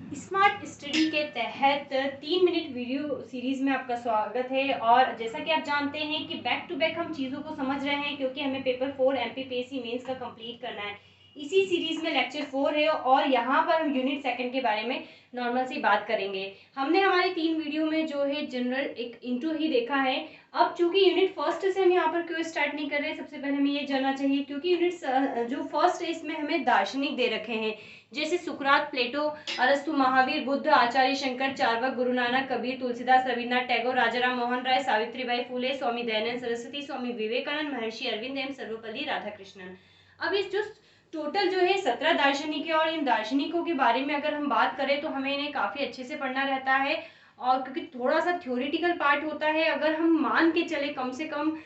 Smart study के तहत 3 minute video series में आपका स्वागत है। और जैसा कि आप जानते हैं कि बैक टू बैक हम चीज़ों को समझ रहे हैं, क्योंकि हमें पेपर 4 एमपीपीएससी मेंस का कंप्लीट करना है। इसी सीरीज में लेक्चर 4 है और यहाँ पर हम यूनिट सेकंड के बारे में नॉर्मल सी बात करेंगे। हमने हमारे 3 वीडियो में जो है जनरल एक इंट्रो ही देखा है। अब चूंकि यूनिट फर्स्ट से हम यहाँ पर क्यों स्टार्ट नहीं कर रहे, सबसे पहले हमें ये जानना चाहिए, क्योंकि यूनिट जो फर्स्ट है इसमें हमें दार्शनिक दे रखे हैं, जैसे सुकरात, प्लेटो, अरस्तु, महावीर, बुद्ध, आचार्य शंकर, चार्वाक, गुरु नानक, कबीर, तुलसीदास, रविन्द्रनाथ टैगोर, राजाराम मोहन राय, सावित्रीबाई फुले, स्वामी दयानंद सरस्वती, स्वामी विवेकानंद, महर्षि अरविंद एवं सर्वपल्ली राधाकृष्णन। अब इस जो टोटल जो है 17 दार्शनिक है, और इन दार्शनिकों के बारे में अगर हम बात करें तो हमें इन्हें काफ़ी अच्छे से पढ़ना रहता है, और क्योंकि थोड़ा सा थ्योरेटिकल पार्ट होता है। अगर हम मान के चले, कम से कम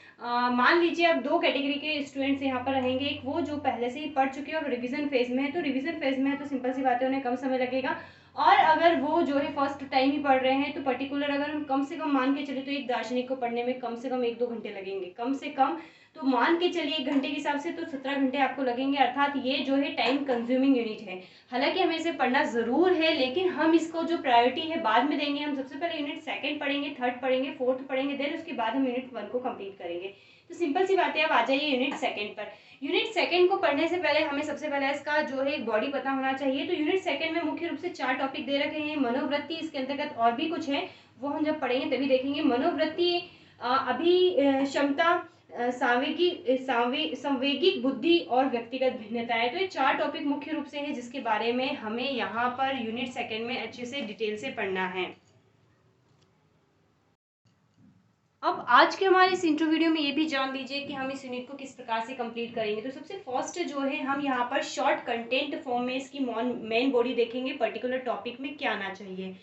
मान लीजिए अब 2 कैटेगरी के स्टूडेंट्स यहाँ पर रहेंगे। एक वो जो पहले से ही पढ़ चुके हैं और रिवीजन फेज में है, तो रिवीजन फेज में है तो सिंपल सी बात है, उन्हें कम समय लगेगा। और अगर वो जो है फर्स्ट टाइम ही पढ़ रहे हैं, तो पर्टिकुलर अगर हम कम से कम मान के चले तो एक दार्शनिक को पढ़ने में कम से कम 1-2 घंटे लगेंगे, कम से कम। तो मान के चलिए 1 घंटे के हिसाब से तो 17 घंटे आपको लगेंगे, अर्थात ये जो है टाइम कंज्यूमिंग यूनिट है। हालांकि हमें इसे पढ़ना ज़रूर है, लेकिन हम इसको जो प्रायोरिटी है बाद में देंगे। हम सबसे पहले यूनिट सेकंड पढ़ेंगे, थर्ड पढ़ेंगे, फोर्थ पढ़ेंगे, देन उसके बाद हम यूनिट 1 को कंप्लीट करेंगे। तो सिंपल सी बात है, अब आ जाइए यूनिट सेकंड पर। यूनिट सेकंड को पढ़ने से पहले हमें सबसे पहले इसका जो है बॉडी पता होना चाहिए। तो यूनिट सेकंड में मुख्य रूप से 4 टॉपिक दे रखे हैं। मनोवृत्ति, इसके अंतर्गत और भी कुछ है, वो हम जब पढ़ेंगे तभी देखेंगे। मनोवृत्ति, क्षमता, संवेगिक बुद्धि और व्यक्तिगत भिन्नताएं। तो ये 4 टॉपिक मुख्य रूप से है, जिसके बारे में हमें यहाँ पर यूनिट सेकंड में अच्छे से डिटेल से पढ़ना है। अब आज के हमारे इस इंट्रो वीडियो में ये भी जान लीजिए कि हम इस यूनिट को किस प्रकार से कंप्लीट करेंगे। तो सबसे फर्स्ट जो है, हम यहाँ पर शॉर्ट कंटेंट फॉर्म में इसकी मेन बॉडी देखेंगे, पर्टिकुलर टॉपिक में क्या आना चाहिए।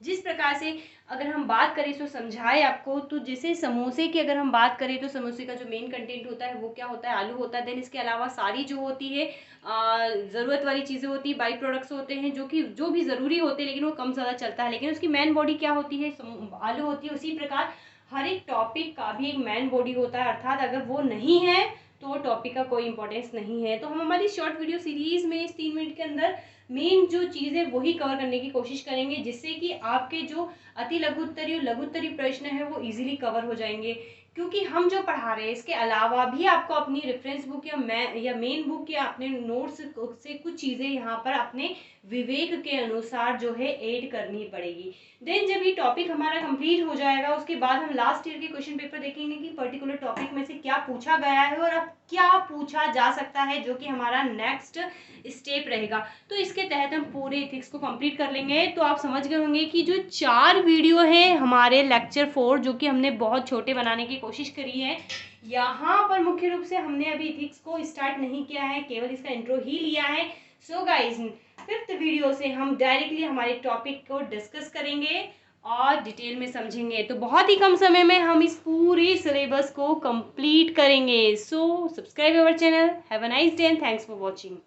जिस प्रकार से अगर हम बात करें इसको समझाए आपको, तो जैसे समोसे की अगर हम बात करें तो समोसे का जो मेन कंटेंट होता है वो क्या होता है, आलू होता है। देन इसके अलावा सारी जो होती है ज़रूरत वाली चीज़ें होती है, बाई प्रोडक्ट्स होते हैं जो भी ज़रूरी होते हैं, लेकिन वो कम ज़्यादा चलता है, लेकिन उसकी मेन बॉडी क्या होती है, आलू होती है। उसी प्रकार हर एक टॉपिक का भी एक मेन बॉडी होता है, अर्थात अगर वो नहीं है तो टॉपिक का कोई इंपॉर्टेंस नहीं है। तो हम हमारी शॉर्ट वीडियो सीरीज में इस 3 मिनट के अंदर मेन जो चीज़ है वही कवर करने की कोशिश करेंगे, जिससे कि आपके जो अति लघुत्तरी और लघुत्तरी प्रश्न है वो इजीली कवर हो जाएंगे। क्योंकि हम जो पढ़ा रहे हैं इसके अलावा भी आपको अपनी रेफरेंस बुक या मेन बुक या अपने नोट्स से कुछ चीज़ें यहाँ पर अपने विवेक के अनुसार जो है ऐड करनी पड़ेगी। देन जब ये टॉपिक हमारा कंप्लीट हो जाएगा, उसके बाद हम लास्ट ईयर के क्वेश्चन पेपर देखेंगे कि पर्टिकुलर टॉपिक में से क्या पूछा गया है और अब क्या पूछा जा सकता है, जो कि हमारा नेक्स्ट स्टेप रहेगा। तो इसके तहत हम पूरे इथिक्स को कंप्लीट कर लेंगे। तो आप समझ गए होंगे कि जो 4 वीडियो है हमारे लेक्चर 4, जो कि हमने बहुत छोटे बनाने की कोशिश करी है, यहाँ पर मुख्य रूप से हमने अभी इथिक्स को स्टार्ट नहीं किया है, केवल इसका इंट्रो ही लिया है। सो गाइज, 5th वीडियो से हम डायरेक्टली हमारे टॉपिक को डिस्कस करेंगे और डिटेल में समझेंगे। तो बहुत ही कम समय में हम इस पूरे सिलेबस को कंप्लीट करेंगे। So subscribe our channel. Have a nice day and thanks for watching.